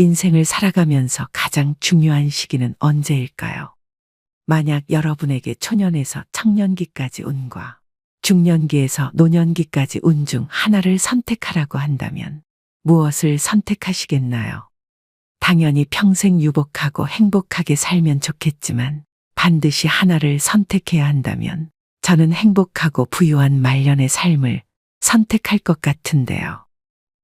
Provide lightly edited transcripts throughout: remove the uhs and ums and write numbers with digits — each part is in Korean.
인생을 살아가면서 가장 중요한 시기는 언제일까요? 만약 여러분에게 초년에서 청년기까지 운과 중년기에서 노년기까지 운 중 하나를 선택하라고 한다면 무엇을 선택하시겠나요? 당연히 평생 유복하고 행복하게 살면 좋겠지만 반드시 하나를 선택해야 한다면 저는 행복하고 부유한 말년의 삶을 선택할 것 같은데요.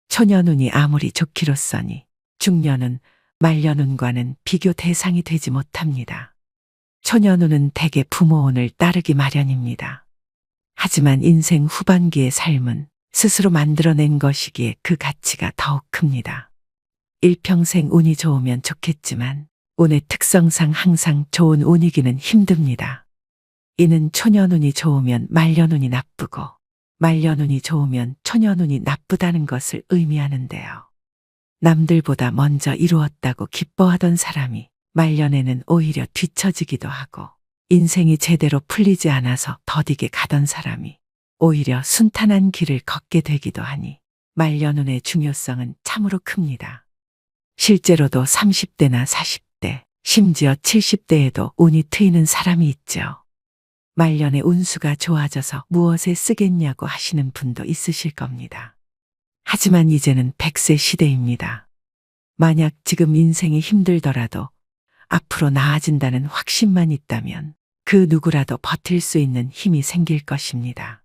초년운이 아무리 좋기로써니 중년은 말년운과는 비교 대상이 되지 못합니다. 초년운은 대개 부모운을 따르기 마련입니다. 하지만 인생 후반기의 삶은 스스로 만들어낸 것이기에 그 가치가 더욱 큽니다. 일평생 운이 좋으면 좋겠지만 운의 특성상 항상 좋은 운이기는 힘듭니다. 이는 초년운이 좋으면 말년운이 나쁘고 말년운이 좋으면 초년운이 나쁘다는 것을 의미하는데요. 남들보다 먼저 이루었다고 기뻐하던 사람이 말년에는 오히려 뒤처지기도 하고 인생이 제대로 풀리지 않아서 더디게 가던 사람이 오히려 순탄한 길을 걷게 되기도 하니 말년운의 중요성은 참으로 큽니다. 실제로도 30대나 40대, 심지어 70대에도 운이 트이는 사람이 있죠. 말년의 운수가 좋아져서 무엇에 쓰겠냐고 하시는 분도 있으실 겁니다. 하지만 이제는 100세 시대입니다. 만약 지금 인생이 힘들더라도 앞으로 나아진다는 확신만 있다면 그 누구라도 버틸 수 있는 힘이 생길 것입니다.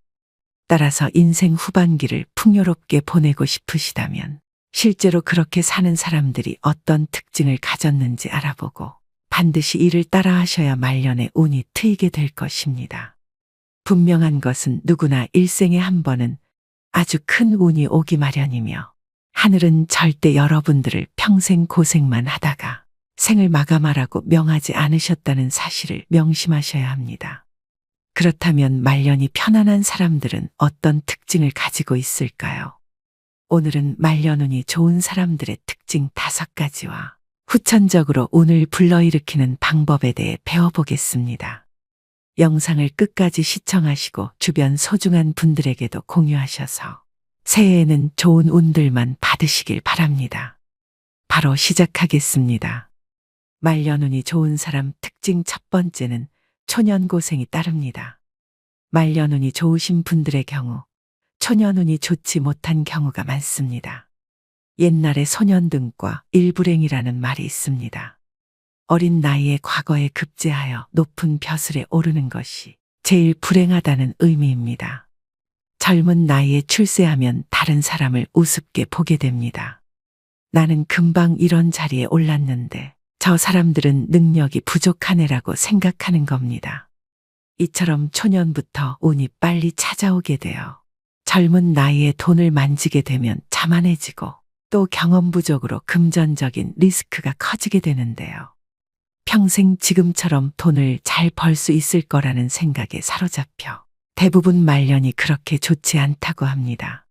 따라서 인생 후반기를 풍요롭게 보내고 싶으시다면 실제로 그렇게 사는 사람들이 어떤 특징을 가졌는지 알아보고 반드시 이를 따라 하셔야 말년에 운이 트이게 될 것입니다. 분명한 것은 누구나 일생에 한 번은 아주 큰 운이 오기 마련이며 하늘은 절대 여러분들을 평생 고생만 하다가 생을 마감하라고 명하지 않으셨다는 사실을 명심하셔야 합니다. 그렇다면 말년이 편안한 사람들은 어떤 특징을 가지고 있을까요? 오늘은 말년운이 좋은 사람들의 특징 5가지와 후천적으로 운을 불러일으키는 방법에 대해 배워보겠습니다. 영상을 끝까지 시청하시고 주변 소중한 분들에게도 공유하셔서 새해에는 좋은 운들만 받으시길 바랍니다. 바로 시작하겠습니다. 말년운이 좋은 사람 특징 첫 번째는 초년고생이 따릅니다. 말년운이 좋으신 분들의 경우 초년운이 좋지 못한 경우가 많습니다. 옛날에 소년등과 일불행이라는 말이 있습니다. 어린 나이에 과거에 급제하여 높은 벼슬에 오르는 것이 제일 불행하다는 의미입니다. 젊은 나이에 출세하면 다른 사람을 우습게 보게 됩니다. 나는 금방 이런 자리에 올랐는데 저 사람들은 능력이 부족하네라고 생각하는 겁니다. 이처럼 초년부터 운이 빨리 찾아오게 되어 젊은 나이에 돈을 만지게 되면 자만해지고 또 경험 부족으로 금전적인 리스크가 커지게 되는데요. 평생 지금처럼 돈을 잘 벌 수 있을 거라는 생각에 사로잡혀 대부분 말년이 그렇게 좋지 않다고 합니다.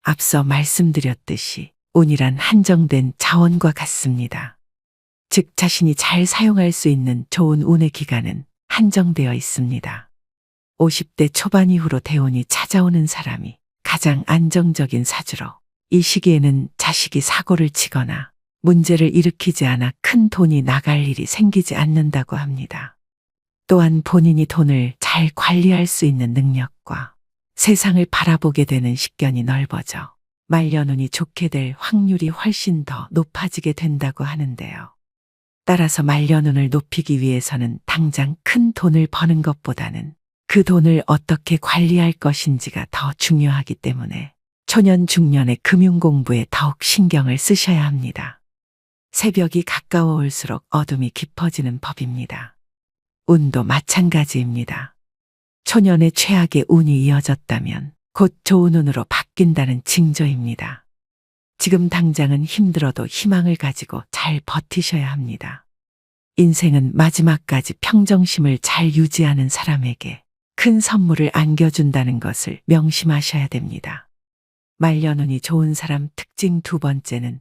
앞서 말씀드렸듯이 운이란 한정된 자원과 같습니다. 즉 자신이 잘 사용할 수 있는 좋은 운의 기간은 한정되어 있습니다. 50대 초반 이후로 대운이 찾아오는 사람이 가장 안정적인 사주로 이 시기에는 자식이 사고를 치거나 문제를 일으키지 않아 큰 돈이 나갈 일이 생기지 않는다고 합니다. 또한 본인이 돈을 잘 관리할 수 있는 능력과 세상을 바라보게 되는 식견이 넓어져 말년운이 좋게 될 확률이 훨씬 더 높아지게 된다고 하는데요. 따라서 말년운을 높이기 위해서는 당장 큰 돈을 버는 것보다는 그 돈을 어떻게 관리할 것인지가 더 중요하기 때문에 초년 중년의 금융 공부에 더욱 신경을 쓰셔야 합니다. 새벽이 가까워올수록 어둠이 깊어지는 법입니다. 운도 마찬가지입니다. 초년에 최악의 운이 이어졌다면 곧 좋은 운으로 바뀐다는 징조입니다. 지금 당장은 힘들어도 희망을 가지고 잘 버티셔야 합니다. 인생은 마지막까지 평정심을 잘 유지하는 사람에게 큰 선물을 안겨준다는 것을 명심하셔야 됩니다. 말년운이 좋은 사람 특징 2번째는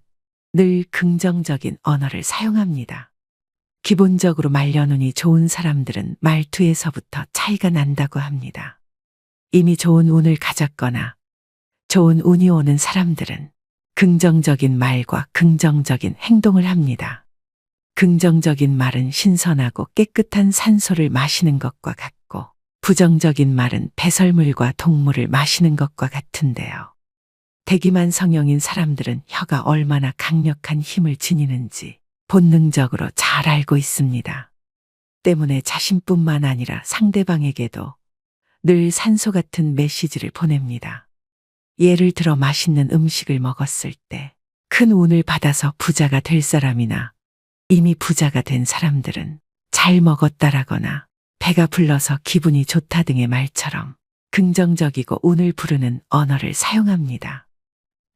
늘 긍정적인 언어를 사용합니다. 기본적으로 말년운이 좋은 사람들은 말투에서부터 차이가 난다고 합니다. 이미 좋은 운을 가졌거나 좋은 운이 오는 사람들은 긍정적인 말과 긍정적인 행동을 합니다. 긍정적인 말은 신선하고 깨끗한 산소를 마시는 것과 같고, 부정적인 말은 배설물과 동물을 마시는 것과 같은데요. 대기만 성형인 사람들은 혀가 얼마나 강력한 힘을 지니는지 본능적으로 잘 알고 있습니다. 때문에 자신뿐만 아니라 상대방에게도 늘 산소 같은 메시지를 보냅니다. 예를 들어 맛있는 음식을 먹었을 때 큰 운을 받아서 부자가 될 사람이나 이미 부자가 된 사람들은 잘 먹었다라거나 배가 불러서 기분이 좋다 등의 말처럼 긍정적이고 운을 부르는 언어를 사용합니다.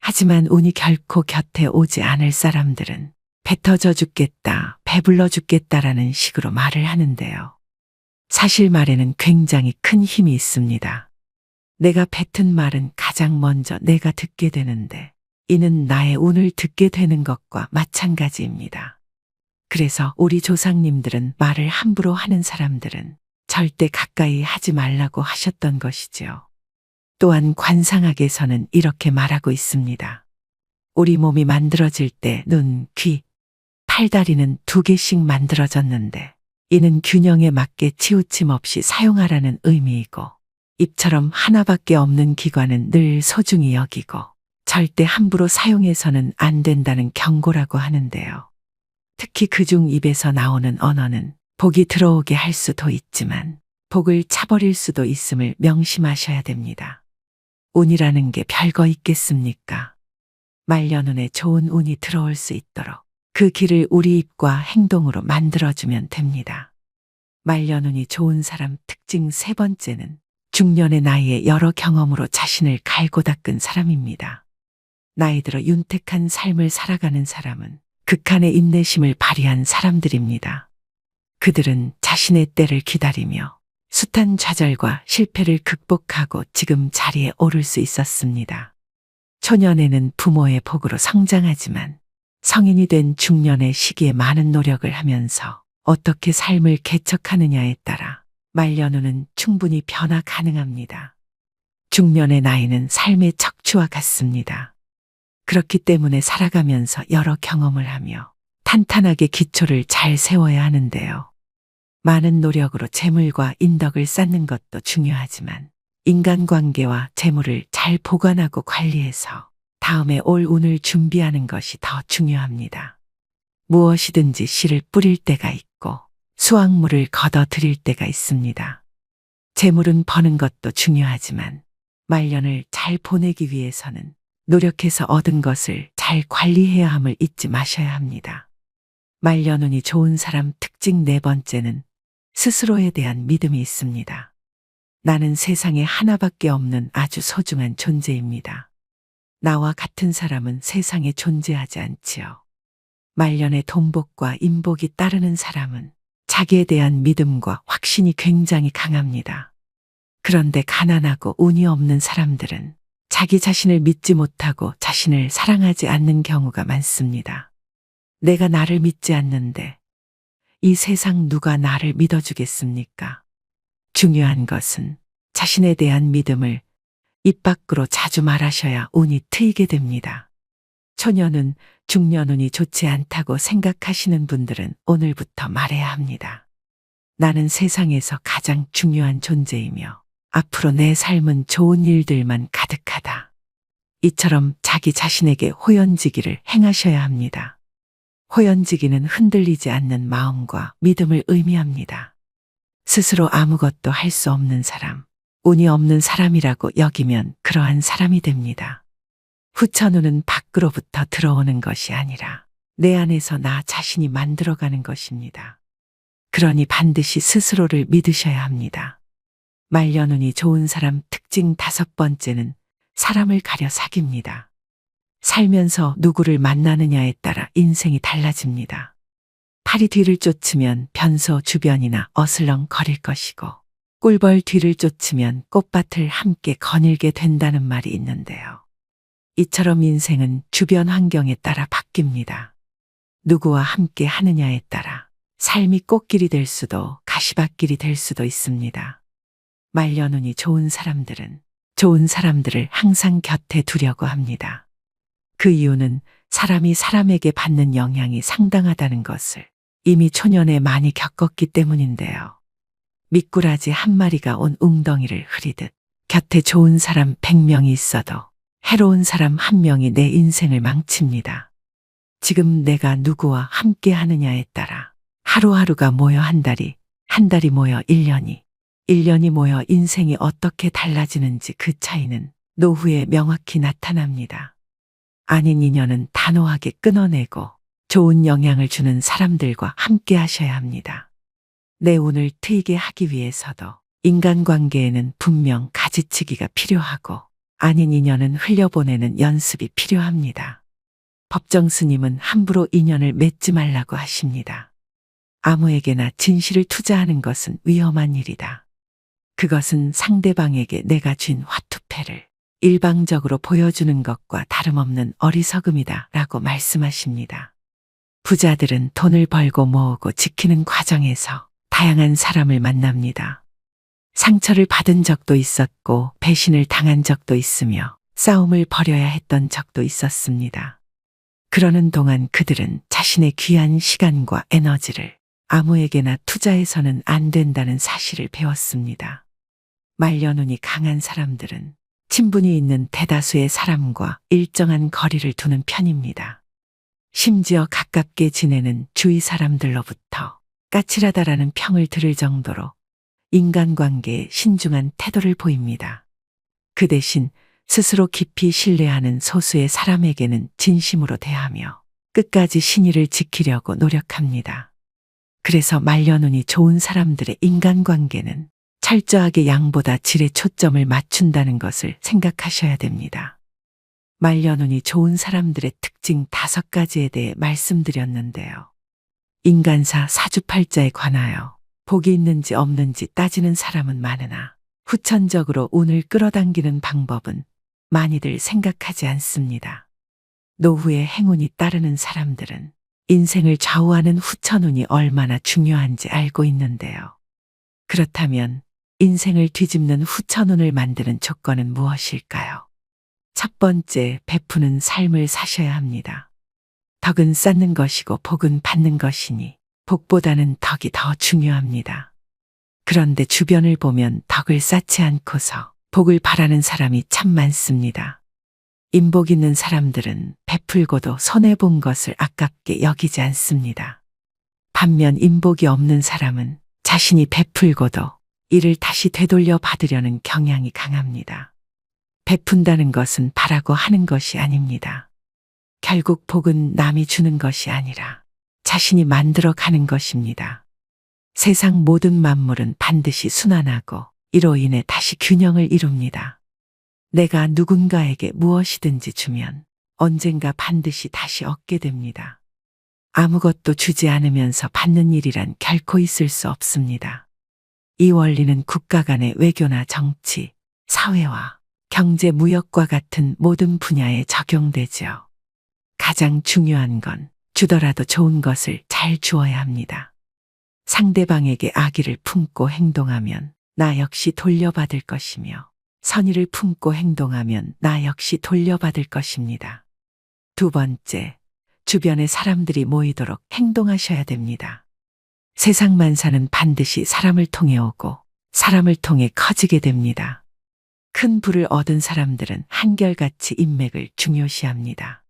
하지만 운이 결코 곁에 오지 않을 사람들은 배 터져 죽겠다, 배불러 죽겠다라는 식으로 말을 하는데요. 사실 말에는 굉장히 큰 힘이 있습니다. 내가 뱉은 말은 가장 먼저 내가 듣게 되는데, 이는 나의 운을 듣게 되는 것과 마찬가지입니다. 그래서 우리 조상님들은 말을 함부로 하는 사람들은 절대 가까이 하지 말라고 하셨던 것이지요. 또한 관상학에서는 이렇게 말하고 있습니다. 우리 몸이 만들어질 때 눈, 귀, 팔다리는 2개씩 만들어졌는데, 이는 균형에 맞게 치우침 없이 사용하라는 의미이고, 입처럼 하나밖에 없는 기관은 늘 소중히 여기고 절대 함부로 사용해서는 안 된다는 경고라고 하는데요. 특히 그중 입에서 나오는 언어는 복이 들어오게 할 수도 있지만 복을 차버릴 수도 있음을 명심하셔야 됩니다. 운이라는 게 별거 있겠습니까? 말년운에 좋은 운이 들어올 수 있도록 그 길을 우리 입과 행동으로 만들어주면 됩니다. 말년운이 좋은 사람 특징 3번째는 중년의 나이에 여러 경험으로 자신을 갈고 닦은 사람입니다. 나이 들어 윤택한 삶을 살아가는 사람은 극한의 인내심을 발휘한 사람들입니다. 그들은 자신의 때를 기다리며 숱한 좌절과 실패를 극복하고 지금 자리에 오를 수 있었습니다. 초년에는 부모의 복으로 성장하지만 성인이 된 중년의 시기에 많은 노력을 하면서 어떻게 삶을 개척하느냐에 따라 말년운은 충분히 변화 가능합니다. 중년의 나이는 삶의 척추와 같습니다. 그렇기 때문에 살아가면서 여러 경험을 하며 탄탄하게 기초를 잘 세워야 하는데요. 많은 노력으로 재물과 인덕을 쌓는 것도 중요하지만 인간관계와 재물을 잘 보관하고 관리해서 다음에 올 운을 준비하는 것이 더 중요합니다. 무엇이든지 씨를 뿌릴 때가 있고 수확물을 걷어 들일 때가 있습니다. 재물은 버는 것도 중요하지만 말년을 잘 보내기 위해서는 노력해서 얻은 것을 잘 관리해야 함을 잊지 마셔야 합니다. 말년운이 좋은 사람 특징 4번째는 스스로에 대한 믿음이 있습니다. 나는 세상에 하나밖에 없는 아주 소중한 존재입니다. 나와 같은 사람은 세상에 존재하지 않지요. 말년에 돈복과 인복이 따르는 사람은 자기에 대한 믿음과 확신이 굉장히 강합니다. 그런데 가난하고 운이 없는 사람들은 자기 자신을 믿지 못하고 자신을 사랑하지 않는 경우가 많습니다. 내가 나를 믿지 않는데 이 세상 누가 나를 믿어주겠습니까? 중요한 것은 자신에 대한 믿음을 입 밖으로 자주 말하셔야 운이 트이게 됩니다. 초년운, 중년운이 좋지 않다고 생각하시는 분들은 오늘부터 말해야 합니다. 나는 세상에서 가장 중요한 존재이며 앞으로 내 삶은 좋은 일들만 가득하다. 이처럼 자기 자신에게 호연지기를 행하셔야 합니다. 호연지기는 흔들리지 않는 마음과 믿음을 의미합니다. 스스로 아무것도 할 수 없는 사람, 운이 없는 사람이라고 여기면 그러한 사람이 됩니다. 후천운은 밖으로부터 들어오는 것이 아니라 내 안에서 나 자신이 만들어가는 것입니다. 그러니 반드시 스스로를 믿으셔야 합니다. 말년운이 좋은 사람 특징 5번째는 사람을 가려 사깁니다. 살면서 누구를 만나느냐에 따라 인생이 달라집니다. 파리 뒤를 쫓으면 변소 주변이나 어슬렁 거릴 것이고 꿀벌 뒤를 쫓으면 꽃밭을 함께 거닐게 된다는 말이 있는데요. 이처럼 인생은 주변 환경에 따라 바뀝니다. 누구와 함께 하느냐에 따라 삶이 꽃길이 될 수도 가시밭길이 될 수도 있습니다. 말년운이 좋은 사람들은 좋은 사람들을 항상 곁에 두려고 합니다. 그 이유는 사람이 사람에게 받는 영향이 상당하다는 것을 이미 초년에 많이 겪었기 때문인데요. 미꾸라지 한 마리가 온 웅덩이를 흐리듯 곁에 좋은 사람 100명이 있어도 해로운 사람 한 명이 내 인생을 망칩니다. 지금 내가 누구와 함께 하느냐에 따라 하루하루가 모여 한 달이 모여 1년이, 1년이 모여 인생이 어떻게 달라지는지 그 차이는 노후에 명확히 나타납니다. 아닌 인연은 단호하게 끊어내고 좋은 영향을 주는 사람들과 함께 하셔야 합니다. 내 운을 트이게 하기 위해서도 인간관계에는 분명 가지치기가 필요하고 아닌 인연은 흘려보내는 연습이 필요합니다. 법정 스님은 함부로 인연을 맺지 말라고 하십니다. 아무에게나 진실을 투자하는 것은 위험한 일이다. 그것은 상대방에게 내가 쥔 화투패를 일방적으로 보여주는 것과 다름없는 어리석음이다 라고 말씀하십니다. 부자들은 돈을 벌고 모으고 지키는 과정에서 다양한 사람을 만납니다. 상처를 받은 적도 있었고 배신을 당한 적도 있으며 싸움을 벌여야 했던 적도 있었습니다. 그러는 동안 그들은 자신의 귀한 시간과 에너지를 아무에게나 투자해서는 안 된다는 사실을 배웠습니다. 말려눈이 강한 사람들은 친분이 있는 대다수의 사람과 일정한 거리를 두는 편입니다. 심지어 가깝게 지내는 주위 사람들로부터 까칠하다라는 평을 들을 정도로 인간관계에 신중한 태도를 보입니다. 그 대신 스스로 깊이 신뢰하는 소수의 사람에게는 진심으로 대하며 끝까지 신의를 지키려고 노력합니다. 그래서 말려눈이 좋은 사람들의 인간관계는 철저하게 양보다 질에 초점을 맞춘다는 것을 생각하셔야 됩니다. 말려눈이 좋은 사람들의 특징 5가지에 대해 말씀드렸는데요. 인간사 사주팔자에 관하여 복이 있는지 없는지 따지는 사람은 많으나 후천적으로 운을 끌어당기는 방법은 많이들 생각하지 않습니다. 노후에 행운이 따르는 사람들은 인생을 좌우하는 후천운이 얼마나 중요한지 알고 있는데요. 그렇다면 인생을 뒤집는 후천운을 만드는 조건은 무엇일까요? 첫 번째, 베푸는 삶을 사셔야 합니다. 덕은 쌓는 것이고 복은 받는 것이니 복보다는 덕이 더 중요합니다. 그런데 주변을 보면 덕을 쌓지 않고서 복을 바라는 사람이 참 많습니다. 인복 있는 사람들은 베풀고도 손해본 것을 아깝게 여기지 않습니다. 반면 인복이 없는 사람은 자신이 베풀고도 이를 다시 되돌려 받으려는 경향이 강합니다. 베푼다는 것은 바라고 하는 것이 아닙니다. 결국 복은 남이 주는 것이 아니라 자신이 만들어 가는 것입니다. 세상 모든 만물은 반드시 순환하고 이로 인해 다시 균형을 이룹니다. 내가 누군가에게 무엇이든지 주면 언젠가 반드시 다시 얻게 됩니다. 아무것도 주지 않으면서 받는 일이란 결코 있을 수 없습니다. 이 원리는 국가 간의 외교나 정치, 사회와 경제, 무역과 같은 모든 분야에 적용되죠. 가장 중요한 건 주더라도 좋은 것을 잘 주어야 합니다. 상대방에게 악의를 품고 행동하면 나 역시 돌려받을 것이며 선의를 품고 행동하면 나 역시 돌려받을 것입니다. 두 번째, 주변에 사람들이 모이도록 행동하셔야 됩니다. 세상 만사는 반드시 사람을 통해 오고 사람을 통해 커지게 됩니다. 큰 부를 얻은 사람들은 한결같이 인맥을 중요시합니다.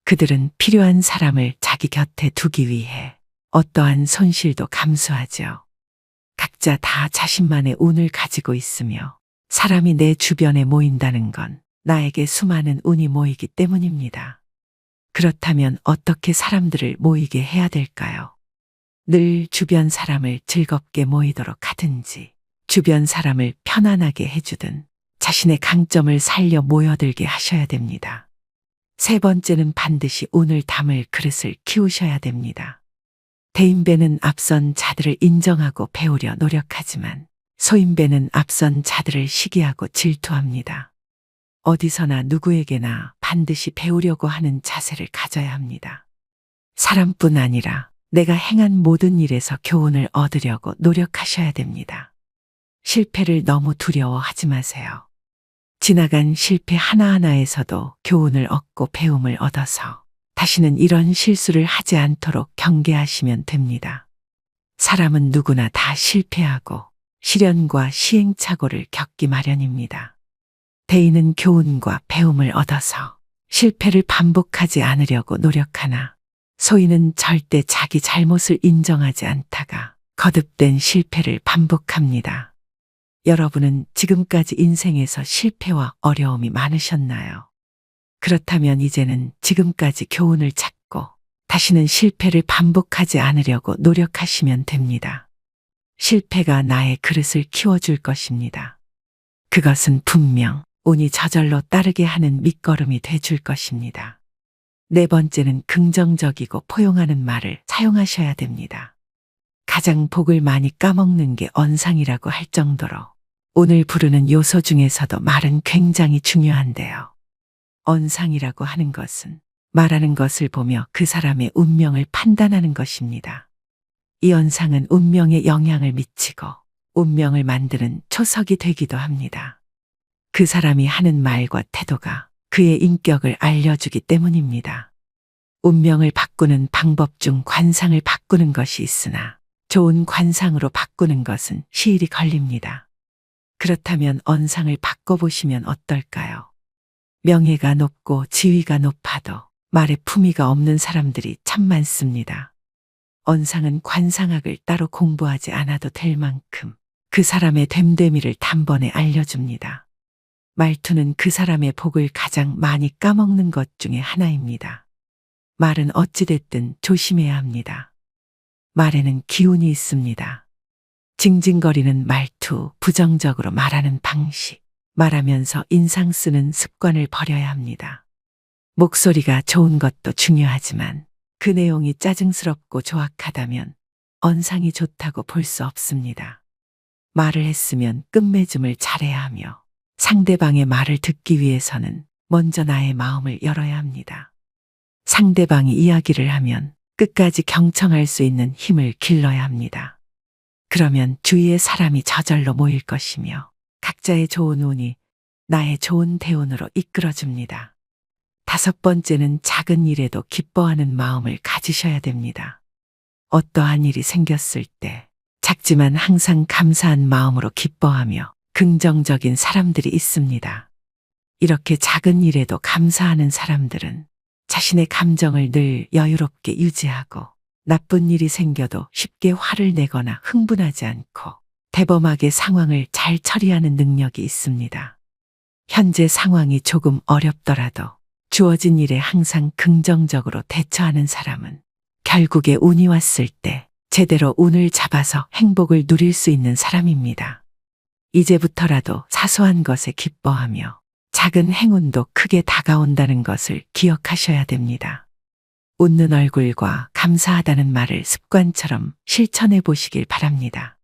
그들은 필요한 사람을 자기 곁에 두기 위해 어떠한 손실도 감수하죠. 각자 다 자신만의 운을 가지고 있으며 사람이 내 주변에 모인다는 건 나에게 수많은 운이 모이기 때문입니다. 그렇다면 어떻게 사람들을 모이게 해야 될까요? 늘 주변 사람을 즐겁게 모이도록 하든지 주변 사람을 편안하게 해주든 자신의 강점을 살려 모여들게 하셔야 됩니다. 세 번째는 반드시 운을 담을 그릇을 키우셔야 됩니다. 대인배는 앞선 자들을 인정하고 배우려 노력하지만 소인배는 앞선 자들을 시기하고 질투합니다. 어디서나 누구에게나 반드시 배우려고 하는 자세를 가져야 합니다. 사람뿐 아니라 내가 행한 모든 일에서 교훈을 얻으려고 노력하셔야 됩니다. 실패를 너무 두려워하지 마세요. 지나간 실패 하나하나에서도 교훈을 얻고 배움을 얻어서 다시는 이런 실수를 하지 않도록 경계하시면 됩니다. 사람은 누구나 다 실패하고 시련과 시행착오를 겪기 마련입니다. 대인은 교훈과 배움을 얻어서 실패를 반복하지 않으려고 노력하나 소인은 절대 자기 잘못을 인정하지 않다가 거듭된 실패를 반복합니다. 여러분은 지금까지 인생에서 실패와 어려움이 많으셨나요? 그렇다면 이제는 지금까지 교훈을 찾고 다시는 실패를 반복하지 않으려고 노력하시면 됩니다. 실패가 나의 그릇을 키워줄 것입니다. 그것은 분명 운이 저절로 따르게 하는 밑거름이 돼줄 것입니다. 네 번째는 긍정적이고 포용하는 말을 사용하셔야 됩니다. 가장 복을 많이 까먹는 게 언상이라고 할 정도로 운을 부르는 요소 중에서도 말은 굉장히 중요한데요. 언상이라고 하는 것은 말하는 것을 보며 그 사람의 운명을 판단하는 것입니다. 이 언상은 운명에 영향을 미치고 운명을 만드는 초석이 되기도 합니다. 그 사람이 하는 말과 태도가 그의 인격을 알려주기 때문입니다. 운명을 바꾸는 방법 중 관상을 바꾸는 것이 있으나 좋은 관상으로 바꾸는 것은 시일이 걸립니다. 그렇다면 언상을 바꿔보시면 어떨까요? 명예가 높고 지위가 높아도 말에 품위가 없는 사람들이 참 많습니다. 언상은 관상학을 따로 공부하지 않아도 될 만큼 그 사람의 됨됨이를 단번에 알려줍니다. 말투는 그 사람의 복을 가장 많이 까먹는 것 중에 하나입니다. 말은 어찌됐든 조심해야 합니다. 말에는 기운이 있습니다. 징징거리는 말투, 부정적으로 말하는 방식, 말하면서 인상 쓰는 습관을 버려야 합니다. 목소리가 좋은 것도 중요하지만 그 내용이 짜증스럽고 조악하다면 언상이 좋다고 볼 수 없습니다. 말을 했으면 끝맺음을 잘해야 하며 상대방의 말을 듣기 위해서는 먼저 나의 마음을 열어야 합니다. 상대방이 이야기를 하면 끝까지 경청할 수 있는 힘을 길러야 합니다. 그러면 주위에 사람이 저절로 모일 것이며 각자의 좋은 운이 나의 좋은 대운으로 이끌어줍니다. 다섯 번째는 작은 일에도 기뻐하는 마음을 가지셔야 됩니다. 어떠한 일이 생겼을 때 작지만 항상 감사한 마음으로 기뻐하며 긍정적인 사람들이 있습니다. 이렇게 작은 일에도 감사하는 사람들은 자신의 감정을 늘 여유롭게 유지하고 나쁜 일이 생겨도 쉽게 화를 내거나 흥분하지 않고 대범하게 상황을 잘 처리하는 능력이 있습니다. 현재 상황이 조금 어렵더라도 주어진 일에 항상 긍정적으로 대처하는 사람은 결국에 운이 왔을 때 제대로 운을 잡아서 행복을 누릴 수 있는 사람입니다. 이제부터라도 사소한 것에 기뻐하며 작은 행운도 크게 다가온다는 것을 기억하셔야 됩니다. 웃는 얼굴과 감사하다는 말을 습관처럼 실천해 보시길 바랍니다.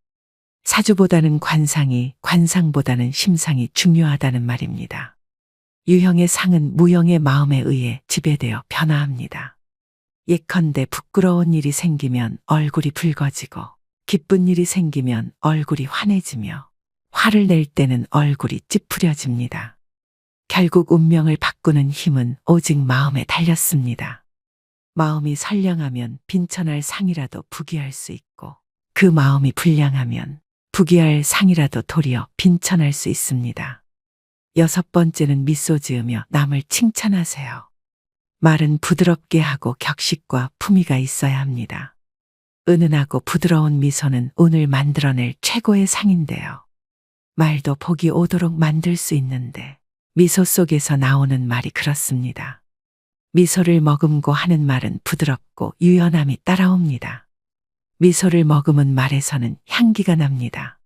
사주보다는 관상이, 관상보다는 심상이 중요하다는 말입니다. 유형의 상은 무형의 마음에 의해 지배되어 변화합니다. 예컨대 부끄러운 일이 생기면 얼굴이 붉어지고 기쁜 일이 생기면 얼굴이 환해지며 화를 낼 때는 얼굴이 찌푸려집니다. 결국 운명을 바꾸는 힘은 오직 마음에 달렸습니다. 마음이 선량하면 빈천할 상이라도 부귀할 수 있고 그 마음이 불량하면 부귀할 상이라도 도리어 빈천할 수 있습니다. 여섯 번째는 미소 지으며 남을 칭찬하세요. 말은 부드럽게 하고 격식과 품위가 있어야 합니다. 은은하고 부드러운 미소는 운을 만들어낼 최고의 상인데요. 말도 복이 오도록 만들 수 있는데 미소 속에서 나오는 말이 그렇습니다. 미소를 머금고 하는 말은 부드럽고 유연함이 따라옵니다. 미소를 머금은 말에서는 향기가 납니다.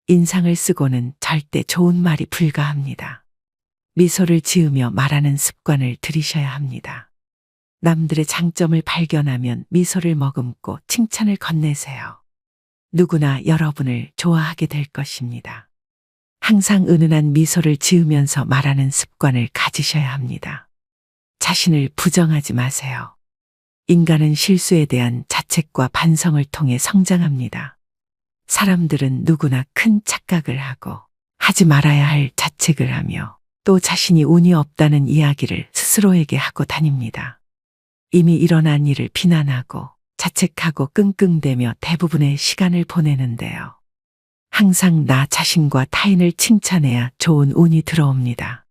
인상을 쓰고는 절대 좋은 말이 불가합니다. 미소를 지으며 말하는 습관을 들이셔야 합니다. 남들의 장점을 발견하면 미소를 머금고 칭찬을 건네세요. 누구나 여러분을 좋아하게 될 것입니다. 항상 은은한 미소를 지으면서 말하는 습관을 가지셔야 합니다. 자신을 부정하지 마세요. 인간은 실수에 대한 자책과 반성을 통해 성장합니다. 사람들은 누구나 큰 착각을 하고 하지 말아야 할 자책을 하며 또 자신이 운이 없다는 이야기를 스스로에게 하고 다닙니다. 이미 일어난 일을 비난하고 자책하고 끙끙대며 대부분의 시간을 보내는데요. 항상 나 자신과 타인을 칭찬해야 좋은 운이 들어옵니다.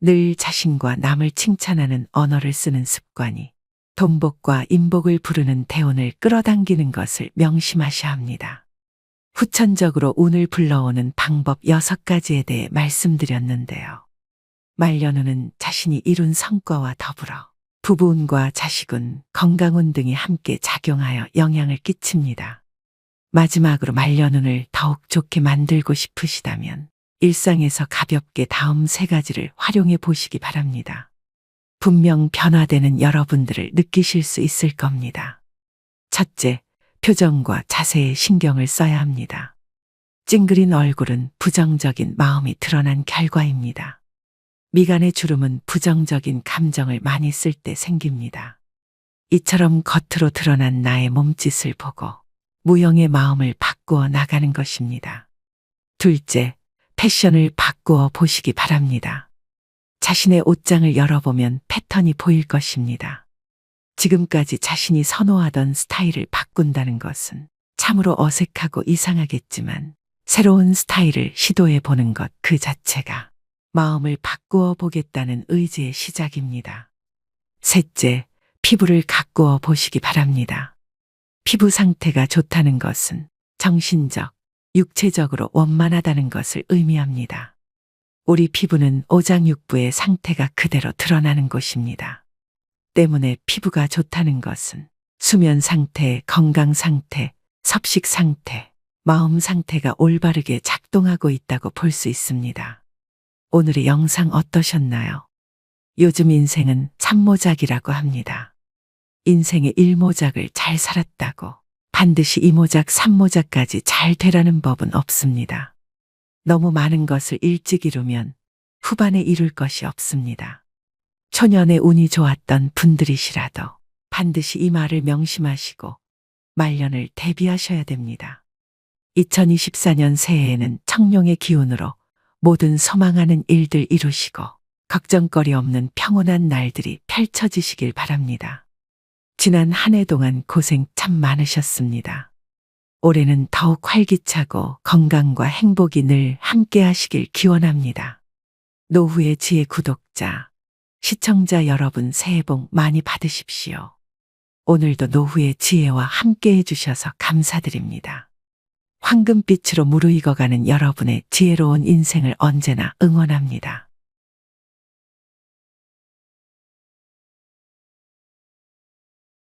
늘 자신과 남을 칭찬하는 언어를 쓰는 습관이 돈복과 인복을 부르는 대운을 끌어당기는 것을 명심하셔야 합니다. 후천적으로 운을 불러오는 방법 6가지에 대해 말씀드렸는데요. 말년운은 자신이 이룬 성과와 더불어 부부운과 자식운, 건강운 등이 함께 작용하여 영향을 끼칩니다. 마지막으로 말년운을 더욱 좋게 만들고 싶으시다면 일상에서 가볍게 다음 3가지를 활용해 보시기 바랍니다. 분명 변화되는 여러분들을 느끼실 수 있을 겁니다. 첫째, 표정과 자세에 신경을 써야 합니다. 찡그린 얼굴은 부정적인 마음이 드러난 결과입니다. 미간의 주름은 부정적인 감정을 많이 쓸 때 생깁니다. 이처럼 겉으로 드러난 나의 몸짓을 보고 무형의 마음을 바꾸어 나가는 것입니다. 둘째, 패션을 바꾸어 보시기 바랍니다. 자신의 옷장을 열어보면 패턴이 보일 것입니다. 지금까지 자신이 선호하던 스타일을 바꾼다는 것은 참으로 어색하고 이상하겠지만 새로운 스타일을 시도해 보는 것 그 자체가 마음을 바꾸어 보겠다는 의지의 시작입니다. 셋째, 피부를 가꾸어 보시기 바랍니다. 피부 상태가 좋다는 것은 정신적, 육체적으로 원만하다는 것을 의미합니다. 우리 피부는 오장육부의 상태가 그대로 드러나는 곳입니다. 때문에 피부가 좋다는 것은 수면 상태, 건강 상태, 섭식 상태, 마음 상태가 올바르게 작동하고 있다고 볼 수 있습니다. 오늘의 영상 어떠셨나요? 요즘 인생은 3모작이라고 합니다. 인생의 1모작을 잘 살았다고 반드시 2모작, 3모작까지 잘 되라는 법은 없습니다. 너무 많은 것을 일찍 이루면 후반에 이룰 것이 없습니다. 초년에 운이 좋았던 분들이시라도 반드시 이 말을 명심하시고 말년을 대비하셔야 됩니다. 2024년 새해에는 청룡의 기운으로 모든 소망하는 일들 이루시고 걱정거리 없는 평온한 날들이 펼쳐지시길 바랍니다. 지난 한 해 동안 고생 참 많으셨습니다. 올해는 더욱 활기차고 건강과 행복이 늘 함께 하시길 기원합니다. 노후의 지혜 구독자, 시청자 여러분 새해 복 많이 받으십시오. 오늘도 노후의 지혜와 함께 해주셔서 감사드립니다. 황금빛으로 무르익어가는 여러분의 지혜로운 인생을 언제나 응원합니다.